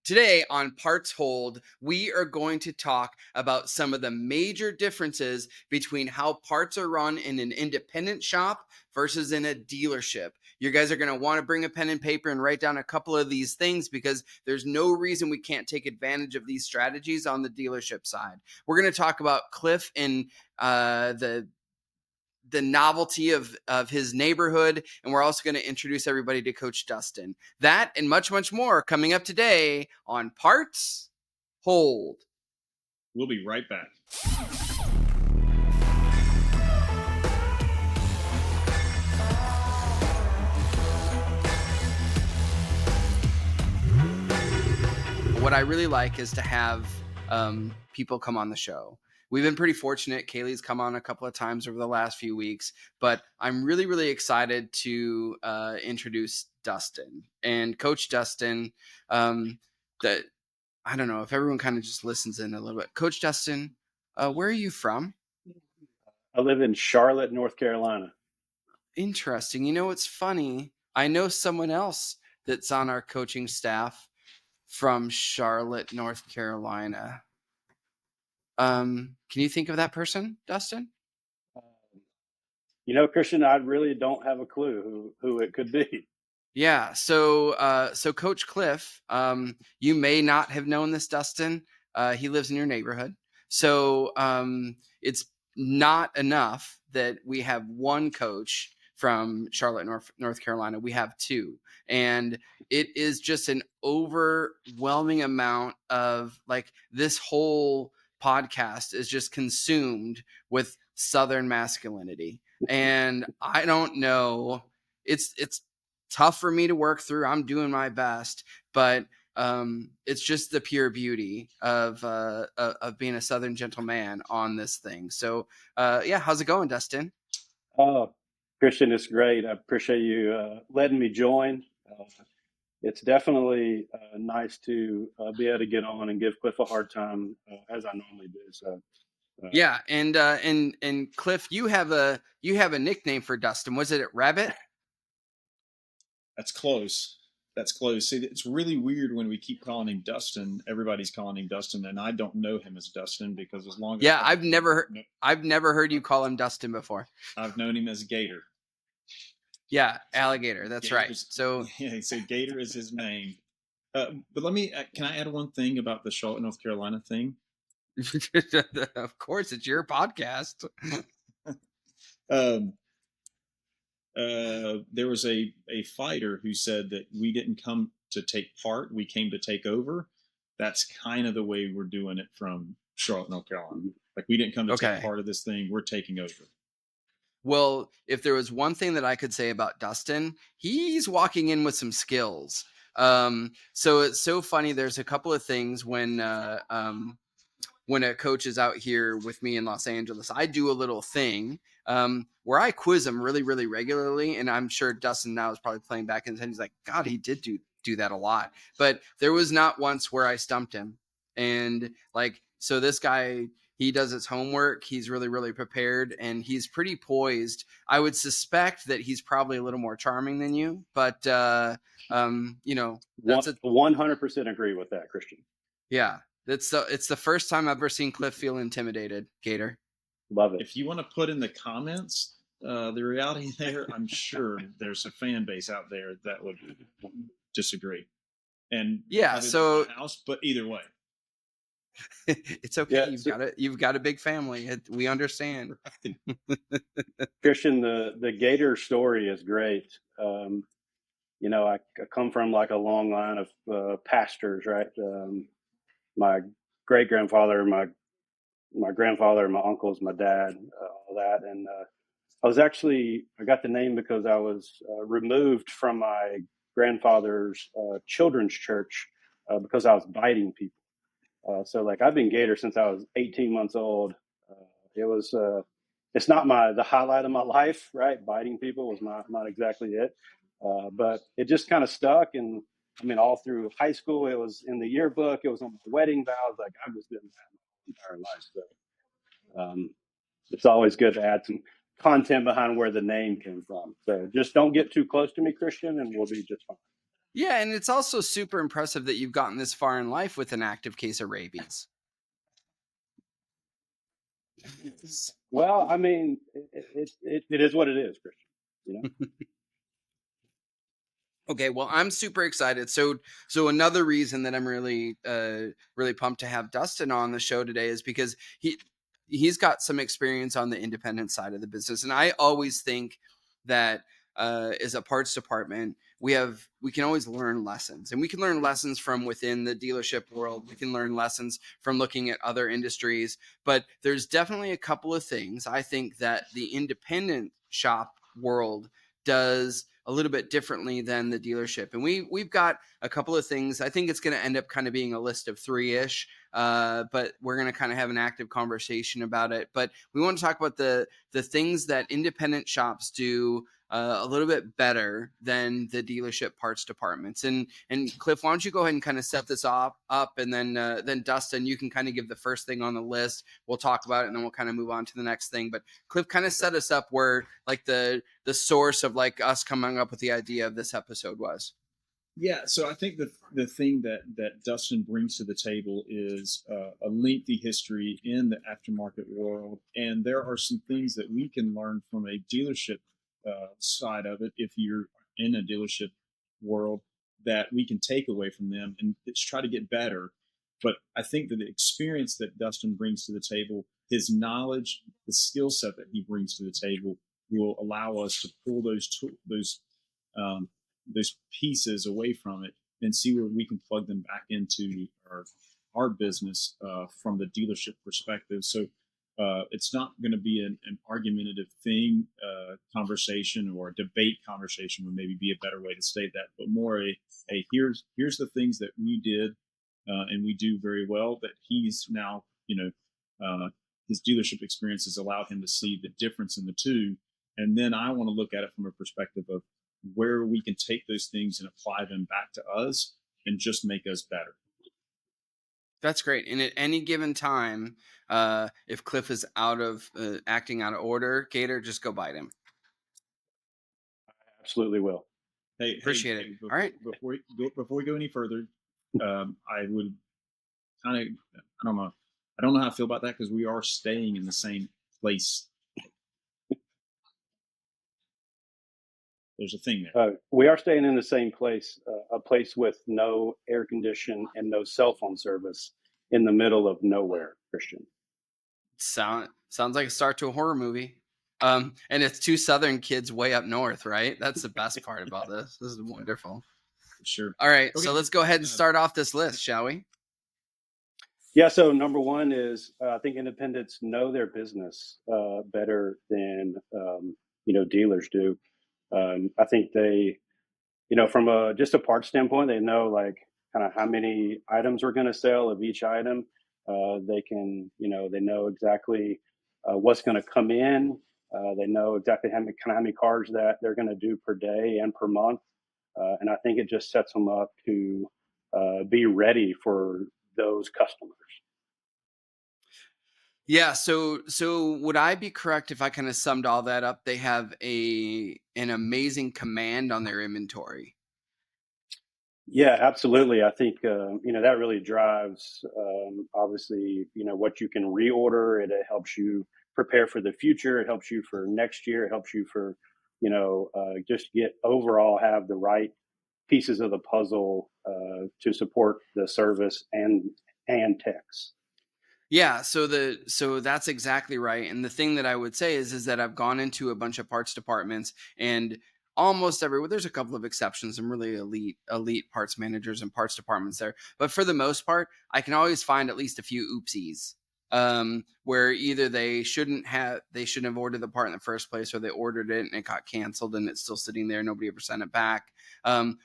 Today on Parts Hold, we are going to talk about some of the major differences between how parts are run in an independent shop versus in a dealership. You guys are going to want to bring a pen and paper and write down a couple of these things because there's no reason we can't take advantage of these strategies on the dealership side. We're going to talk about Cliff and the novelty of his neighborhood. And we're also going to introduce everybody to Coach Dustin. That and much, much more coming up today on Parts Hold. We'll be right back. What I really like is to have people come on the show. We've been pretty fortunate. Kaylee's come on a couple of times over the last few weeks, but I'm really, really excited to introduce Dustin and Coach Dustin. That I don't know if everyone kind of just listens in a little bit. Coach Dustin, where are you from? I live in Charlotte, North Carolina. Interesting. You know what's funny? I know someone else that's on our coaching staff from Charlotte, North Carolina. Can you think of that person, Dustin? Christian, I really don't have a clue who it could be. Yeah. So Coach Cliff, you may not have known this, Dustin. He lives in your neighborhood. So it's not enough that we have one coach from Charlotte, North Carolina. We have two. And it is just an overwhelming amount of this whole podcast is just consumed with Southern masculinity. And I don't know. It's tough for me to work through. I'm doing my best, but it's just the pure beauty of being a Southern gentleman on this thing. So how's it going, Dustin? Oh, Christian, it's great. I appreciate you letting me join. It's definitely nice to be able to get on and give Cliff a hard time as I normally do. So. Yeah, and Cliff, you have a nickname for Dustin. Was it Rabbit? That's close. See, it's really weird when we keep calling him Dustin. Everybody's calling him Dustin, and I don't know him as Dustin because as long as I've never heard you call him Dustin before. I've known him as Gator. Yeah, alligator. That's right. So Gator is his name. But can I add one thing about the Charlotte, North Carolina thing? Of course, it's your podcast. There was a fighter who said that we didn't come to take part, we came to take over. That's kind of the way we're doing it from Charlotte, North Carolina. Like we didn't come to take part of this thing, we're taking over. Well, if there was one thing that I could say about Dustin, he's walking in with some skills. So it's so funny. There's a couple of things when a coach is out here with me in Los Angeles, I do a little thing where I quiz him really, really regularly. And I'm sure Dustin now is probably playing back in his head. He's like, God, he did do that a lot. But there was not once where I stumped him. And so this guy, he does his homework. He's really, really prepared, and he's pretty poised. I would suspect that he's probably a little more charming than you, but that's 100% agree with that, Christian. Yeah. It's the first time I've ever seen Cliff feel intimidated, Gator. Love it. If you want to put in the comments the reality there, I'm sure there's a fan base out there that would disagree. And so house, but either way, it's okay. You've got a big family. We understand. Christian, the Gator story is great. I come from a long line of pastors, right? My great grandfather, my grandfather, my uncles, my dad, all that, and I got the name because I was removed from my grandfather's children's church because I was biting people. So I've been Gator since I was 18 months old. It's not the highlight of my life, right? Biting people was not exactly it, but it just kind of stuck. And I mean, all through high school, it was in the yearbook, it was on my wedding vows. I've just been that my entire life. So it's always good to add some content behind where the name came from. So just don't get too close to me, Christian, and we'll be just fine. Yeah, and it's also super impressive that you've gotten this far in life with an active case of rabies. Well, I mean, it is what it is, Christian. You know. Okay, well, I'm super excited. So another reason that I'm really pumped to have Dustin on the show today is because he's got some experience on the independent side of the business, and I always think that as a parts department, we can always learn lessons, and we can learn lessons from within the dealership world. We can learn lessons from looking at other industries, but there's definitely a couple of things I think that the independent shop world does a little bit differently than the dealership. And we've got a couple of things. I think it's going to end up kind of being a list of 3-ish, but we're going to kind of have an active conversation about it. But we want to talk about the things that independent shops do a little bit better than the dealership parts departments. And Cliff, why don't you go ahead and kind of set this up, and then Dustin, you can kind of give the first thing on the list. We'll talk about it, and then we'll kind of move on to the next thing. But Cliff, kind of set us up where like the source of like us coming up with the idea of this episode was. Yeah, so I think the thing that Dustin brings to the table is a lengthy history in the aftermarket world, and there are some things that we can learn from a dealership side of it. If you're in a dealership world, that we can take away from them and it's try to get better. But I think that the experience that Dustin brings to the table, his knowledge, the skill set that he brings to the table, will allow us to pull um, those pieces away from it and see where we can plug them back into our business from the dealership perspective. So it's not going to be an argumentative thing, conversation, or a debate conversation would maybe be a better way to state that, but more a here's the things that we did and we do very well that he's now, his dealership experience has allowed him to see the difference in the two. And then I want to look at it from a perspective of where we can take those things and apply them back to us and just make us better. That's great. And at any given time, if Cliff is acting out of order, Gator, just go bite him. I absolutely will. Hey, appreciate it. Before, all right. Before we go any further, I would kind of, I don't know how I feel about that because we are staying in the same place. There's a thing there. We are staying in the same place, a place with no air condition and no cell phone service in the middle of nowhere, Christian. Sounds like a start to a horror movie. And it's 2 Southern kids way up north, right? That's the best part about this. This is wonderful. Sure. All right. Okay. So let's go ahead and start off this list, shall we? Yeah. So number one is I think independents know their business better than dealers do. I think they, from just a part standpoint, they know like kind of how many items we're going to sell of each item. They can, they know exactly what's going to come in. They know exactly how many cars that they're going to do per day and per month. And I think it just sets them up to be ready for those customers. Yeah. So would I be correct if I kind of summed all that up? They have an amazing command on their inventory. Yeah, absolutely. I think that really drives obviously what you can reorder. It helps you prepare for the future. It helps you for next year. It helps you for just get overall have the right pieces of the puzzle to support the service and techs. Yeah, so that's exactly right. And the thing that I would say is that I've gone into a bunch of parts departments, and almost everywhere, there's a couple of exceptions, some really elite parts managers and parts departments there, but for the most part, I can always find at least a few oopsies, where either they shouldn't have ordered the part in the first place, or they ordered it and it got canceled and it's still sitting there, nobody ever sent it back,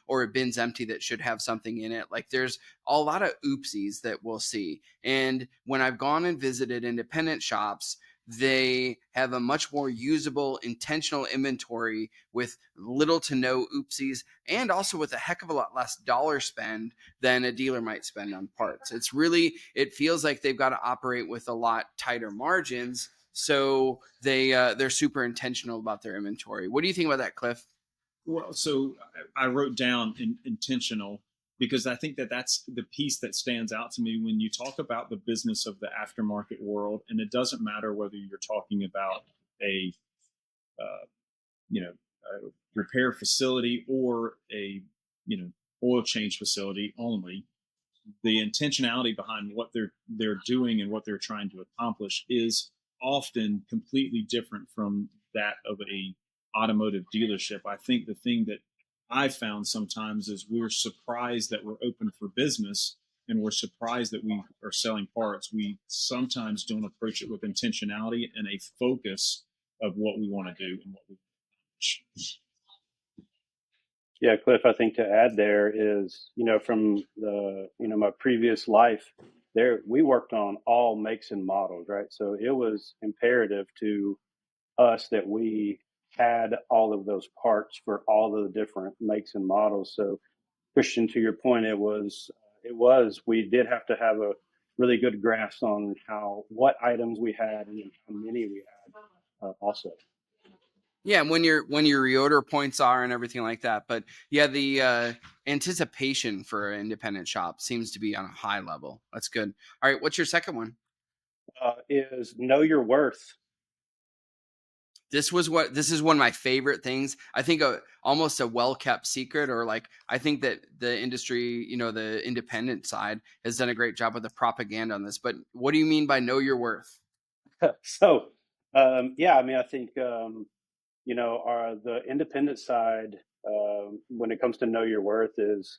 or a bin's empty that should have something in it. Like there's a lot of oopsies that we'll see. And when I've gone and visited independent shops, they have a much more usable, intentional inventory with little to no oopsies, and also with a heck of a lot less dollar spend than a dealer might spend on parts. It feels like they've got to operate with a lot tighter margins. So they're super intentional about their inventory. What do you think about that, Cliff? Well, so I wrote down intentional because I think that that's the piece that stands out to me when you talk about the business of the aftermarket world, and it doesn't matter whether you're talking about a uh, you know a repair facility or a you know oil change facility only. The intentionality behind what they're doing and what they're trying to accomplish is often completely different from that of a automotive dealership. I think the thing that I found sometimes is we're surprised that we're open for business and we're surprised that we are selling parts. We sometimes don't approach it with intentionality and a focus of what we want to do and what we accomplish. Yeah, Cliff, I think to add there is, from my previous life, there we worked on all makes and models, right? So it was imperative to us that we had all of those parts for all of the different makes and models. So Christian, to your point, we did have to have a really good grasp on what items we had and how many we had, also. Yeah, when your reorder points are and everything like that. But yeah, the anticipation for an independent shop seems to be on a high level. That's good. All right, what's your second one? Is know your worth. This is one of my favorite things. I think almost a well-kept secret, or like I think that the industry, the independent side has done a great job with the propaganda on this. But what do you mean by know your worth? So, yeah, I mean, I think, the independent side, when it comes to know your worth is,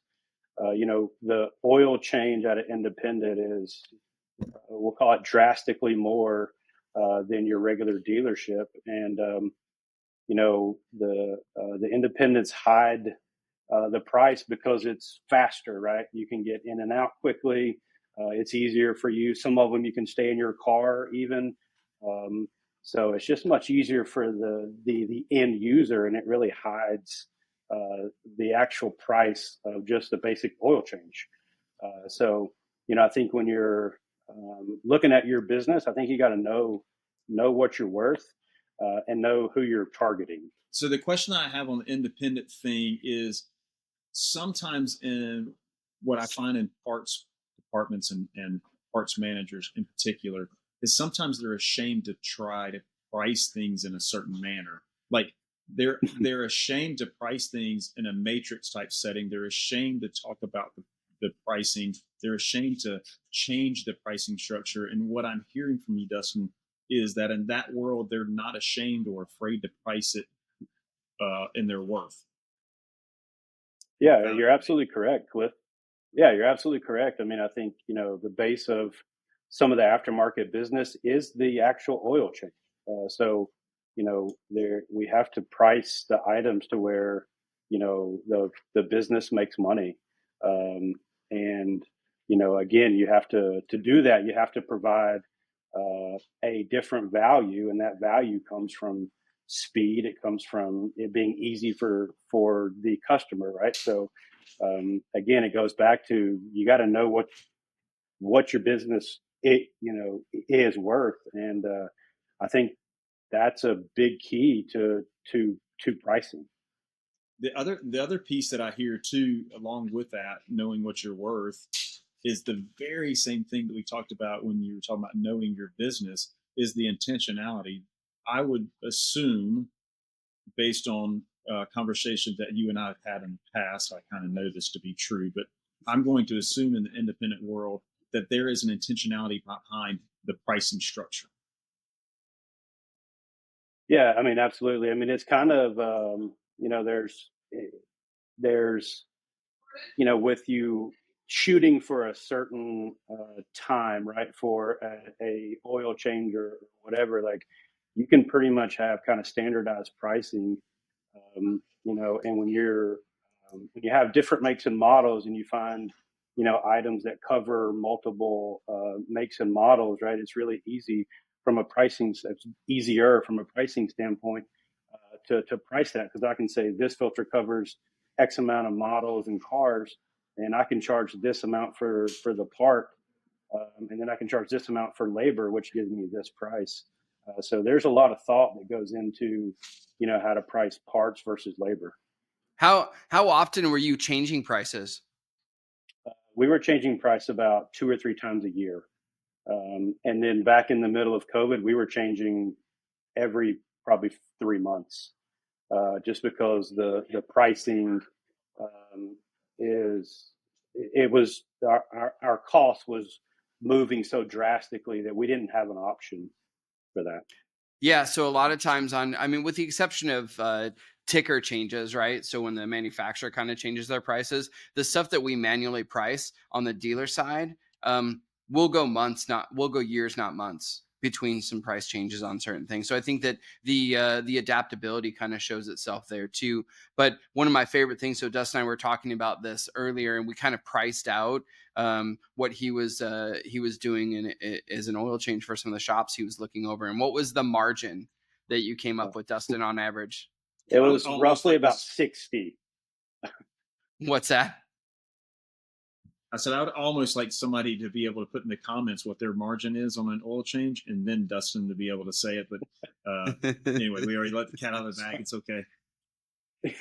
the oil change at an independent is, we'll call it drastically more than your regular dealership. And, the independents hide the price because it's faster, right? You can get in and out quickly. It's easier for you. Some of them you can stay in your car even. Um, so it's just much easier for the end user, and it really hides the actual price of just the basic oil change. So I think when you're looking at your business, I think you got to know what you're worth, and know who you're targeting. So the question I have on the independent thing is sometimes in what I find in parts departments and parts managers in particular is sometimes they're ashamed to try to price things in a certain manner. Like they're ashamed to price things in a matrix type setting. They're ashamed to talk about the pricing. They're ashamed to change the pricing structure. And what I'm hearing from you, Dustin, is that in that world they're not ashamed or afraid to price it in their worth. Yeah, you're absolutely correct, Cliff. Yeah, you're absolutely correct. I mean, I think, the base of some of the aftermarket business is the actual oil change. So, there we have to price the items to where, the business makes money. And, again, you have to do that, you have to provide a different value, and that value comes from speed. It comes from it being easy for the customer, right? So, again, it goes back to you got to know what your business is worth, and I think that's a big key to pricing. The other piece that I hear too, along with that, knowing what you're worth, is the very same thing that we talked about when you were talking about knowing your business is the intentionality. I would assume, based on conversations that you and I have had in the past, I kind of know this to be true, but I'm going to assume in the independent world that there is an intentionality behind the pricing structure. Yeah, I mean, absolutely. I mean, it's kind of there's with you shooting for a certain time, right, for a oil change or whatever, like you can pretty much have kind of standardized pricing, and when you have different makes and models and you find items that cover multiple makes and models, right, it's really easy from a pricing it's easier from a pricing standpoint to price that, because I can say this filter covers X amount of models and cars, and I can charge this amount for the part, and then I can charge this amount for labor, which gives me this price. So there's a lot of thought that goes into how to price parts versus labor. How often were you changing prices? We were changing price about 2 or 3 times a year. And then back in the middle of COVID, we were changing every probably 3 months, just because the pricing it was our cost was moving so drastically that we didn't have an option for that. Yeah, so a lot of times I mean, with the exception of ticker changes, right? So when the manufacturer kind of changes their prices, the stuff that we manually price on the dealer side, we'll go we'll go years, not months between some price changes on certain things. So I think that the adaptability kind of shows itself there too. But one of my favorite things, so Dustin and I were talking about this earlier, and we kind of priced out what he was doing as an oil change for some of the shops he was looking over. And what was the margin that you came up with, Dustin, on average? It was roughly like about 60. What's that? I said I would almost like somebody to be able to put in the comments what their margin is on an oil change, and then Dustin to be able to say it. But anyway, we already let the cat out of the bag. It's okay.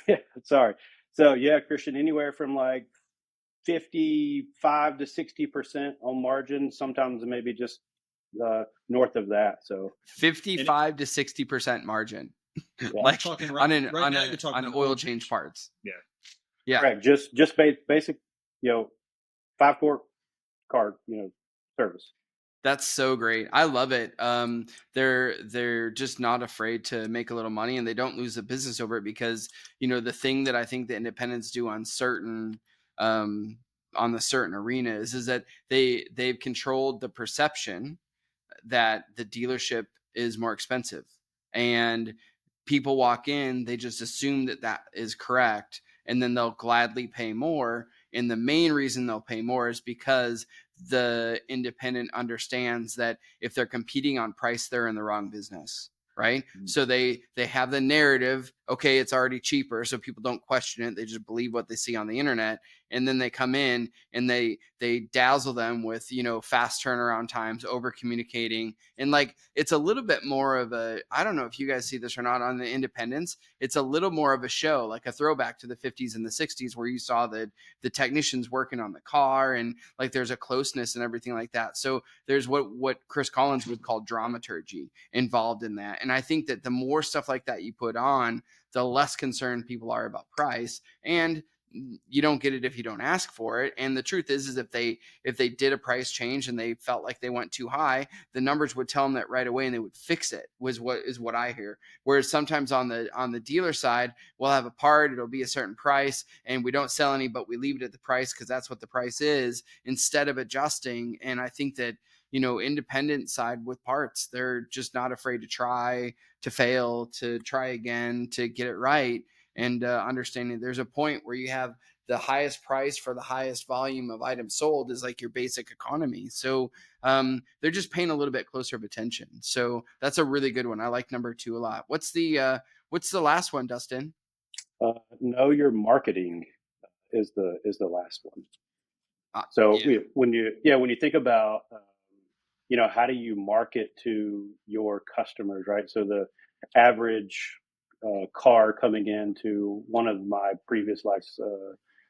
Yeah, sorry. So yeah, Christian, anywhere from like 55 to 60% on margin. Sometimes maybe just north of that. So 55 to 60% margin. Yeah. Like talking on oil change parts. Yeah. Yeah. Correct. Just basic, 5-quart car, service. That's so great. I love it. They're just not afraid to make a little money, and they don't lose the business over it, because the thing that I think the independents do on the certain arenas is that they've controlled the perception that the dealership is more expensive, and people walk in, they just assume that that is correct, and then they'll gladly pay more. And the main reason they'll pay more is because the independent understands that if they're competing on price, they're in the wrong business, right? Mm-hmm. So they have the narrative, okay, it's already cheaper, so people don't question it, they just believe what they see on the internet. And then they come in and they dazzle them with fast turnaround times, over communicating, and like it's a little bit more of a, I don't know if you guys see this or not, on the independents, it's a little more of a show, like a throwback to the 50s and the 60s, where you saw the technicians working on the car, and like there's a closeness and everything like that. So there's what Chris Collins would call dramaturgy involved in that. And I think that the more stuff like that you put on, the less concerned people are about price, and you don't get it if you don't ask for it. And the truth is if they did a price change and they felt like they went too high, the numbers would tell them that right away, and they would fix it, was what I hear. Whereas sometimes on the dealer side, we'll have a part, it'll be a certain price, and we don't sell any, but we leave it at the price because that's what the price is, instead of adjusting. And I think that independent side with parts, they're just not afraid to try, to fail, to try again, to get it right. And understanding there's a point where you have the highest price for the highest volume of items sold is like your basic economy. So they're just paying a little bit closer of attention. So that's a really good one. I like number 2 a lot. What's the last one, Dustin? Know your marketing is the last one. So yeah. when you think about how do you market to your customers, right? So the average car coming into one of my previous life's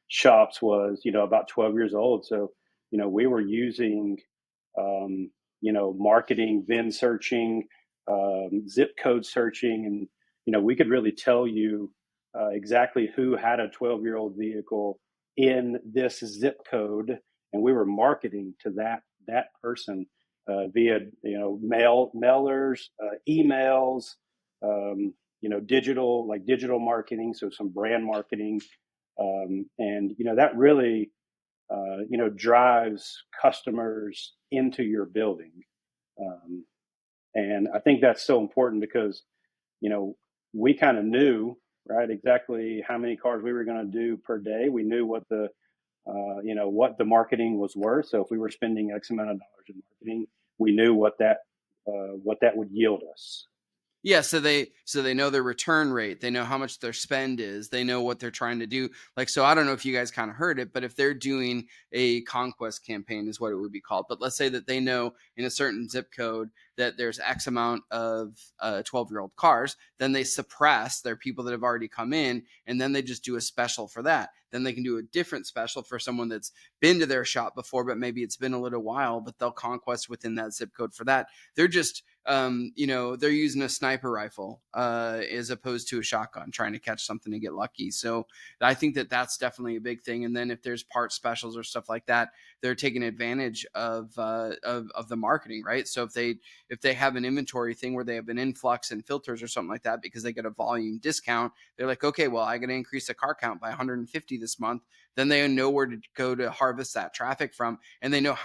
shops was about 12 years old. So we were using marketing, VIN searching, zip code searching, and we could really tell you exactly who had a 12-year-old vehicle in this zip code, and we were marketing to that person via mailers, emails, digital marketing, so some brand marketing, and that really drives customers into your building, and I think that's so important because we kind of knew, right, exactly how many cars we were going to do per day. We knew what the marketing was worth. So if we were spending X amount of dollars in marketing, we knew what that would yield us. Yeah, so they know their return rate, they know how much their spend is, they know what they're trying to do. Like, so I don't know if you guys kind of heard it, but if they're doing a conquest campaign is what it would be called. But let's say that they know in a certain zip code that there's X amount of 12-year-old cars, then they suppress their people that have already come in, and then they just do a special for that. Then they can do a different special for someone that's been to their shop before, but maybe it's been a little while, but they'll conquest within that zip code for that. They're just they're using a sniper rifle as opposed to a shotgun, trying to catch something and get lucky. So I think that that's definitely a big thing. And then if there's part specials or stuff like that, they're taking advantage of the marketing, right? So if they have an inventory thing where they have an influx and filters or something like that because they get a volume discount, they're like, okay, well, I got to increase the car count by 150 this month. Then they know where to go to harvest that traffic from, and they know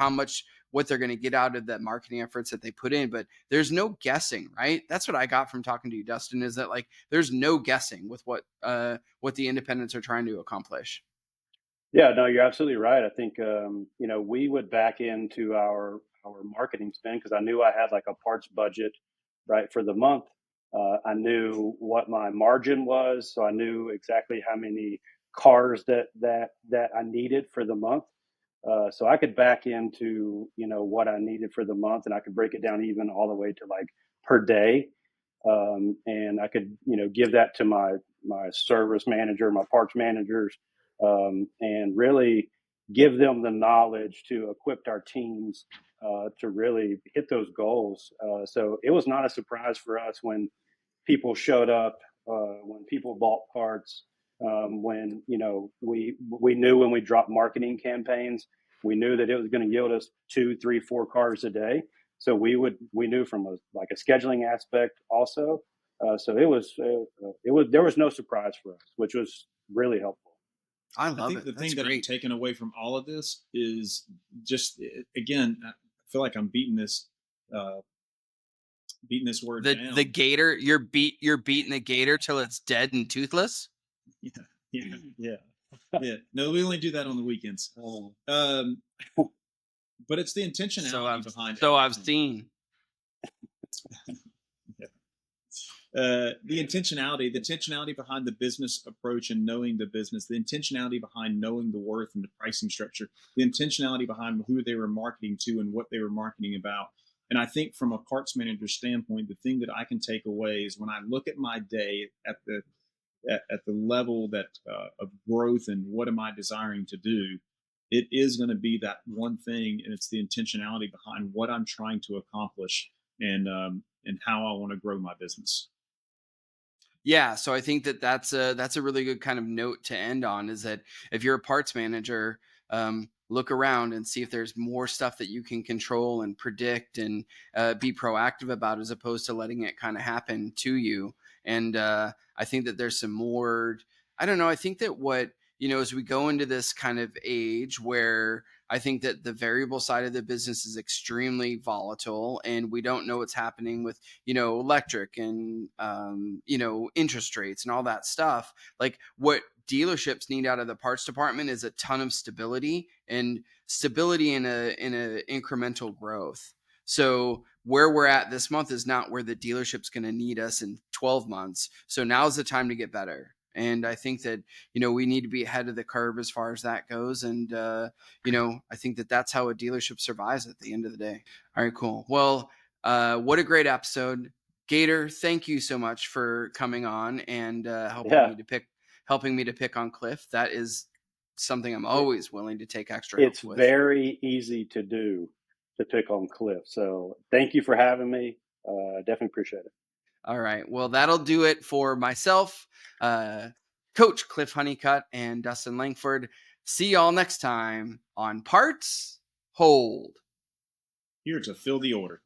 what they're going to get out of that marketing efforts that they put in. But there's no guessing, right? That's what I got from talking to you, Dustin, is that like there's no guessing with what the independents are trying to accomplish. Yeah, no, you're absolutely right. I think we would back into our marketing spend because I knew I had like a parts budget, right, for the month. I knew what my margin was, so I knew exactly how many cars that I needed for the month. So I could back into what I needed for the month, and I could break it down even all the way to like per day, and I could give that to my service manager, my parts managers, and really give them the knowledge to equip our teams to really hit those goals. So it was not a surprise for us when people showed up, when people bought parts, when we knew when we dropped marketing campaigns, we knew that it was going to yield us 2, 3, 4 cars a day. So we knew from like a scheduling aspect also. So it was there was no surprise for us, which was really helpful. I think it. the That's thing that I'm taking away from all of this is just, again, I feel like I'm beating this word down. The gator, you're beating the gator till it's dead and toothless. Yeah. No, we only do that on the weekends. But it's the intentionality behind. So I've seen. The intentionality behind the business approach and knowing the business, the intentionality behind knowing the worth and the pricing structure, the intentionality behind who they were marketing to and what they were marketing about. And I think from a parts manager standpoint, the thing that I can take away is when I look at my day at the level that of growth and what am I desiring to do, it is going to be that one thing, and it's the intentionality behind what I'm trying to accomplish and how I want to grow my business. Yeah, so I think that that's a really good kind of note to end on, is that if you're a parts manager, look around and see if there's more stuff that you can control and predict and be proactive about, as opposed to letting it kind of happen to you. And I think that there's some more, I don't know, I think that as we go into this kind of age where I think that the variable side of the business is extremely volatile, and we don't know what's happening with, electric and, interest rates and all that stuff. Like, what dealerships need out of the parts department is a ton of stability, and stability in a incremental growth. So where we're at this month is not where the dealership's going to need us in 12 months. So now's the time to get better. And I think that, we need to be ahead of the curve as far as that goes. And, I think that that's how a dealership survives at the end of the day. All right, cool. Well, what a great episode. Gator, thank you so much for coming on and helping me to pick on Cliff. That is something I'm always willing to take extra help with. It's very easy to do, to pick on Cliff. So thank you for having me. Definitely appreciate it. All right. Well, that'll do it for myself, Coach Cliff Honeycutt, and Dustin Langford. See y'all next time on Parts Hold. Here to fill the order.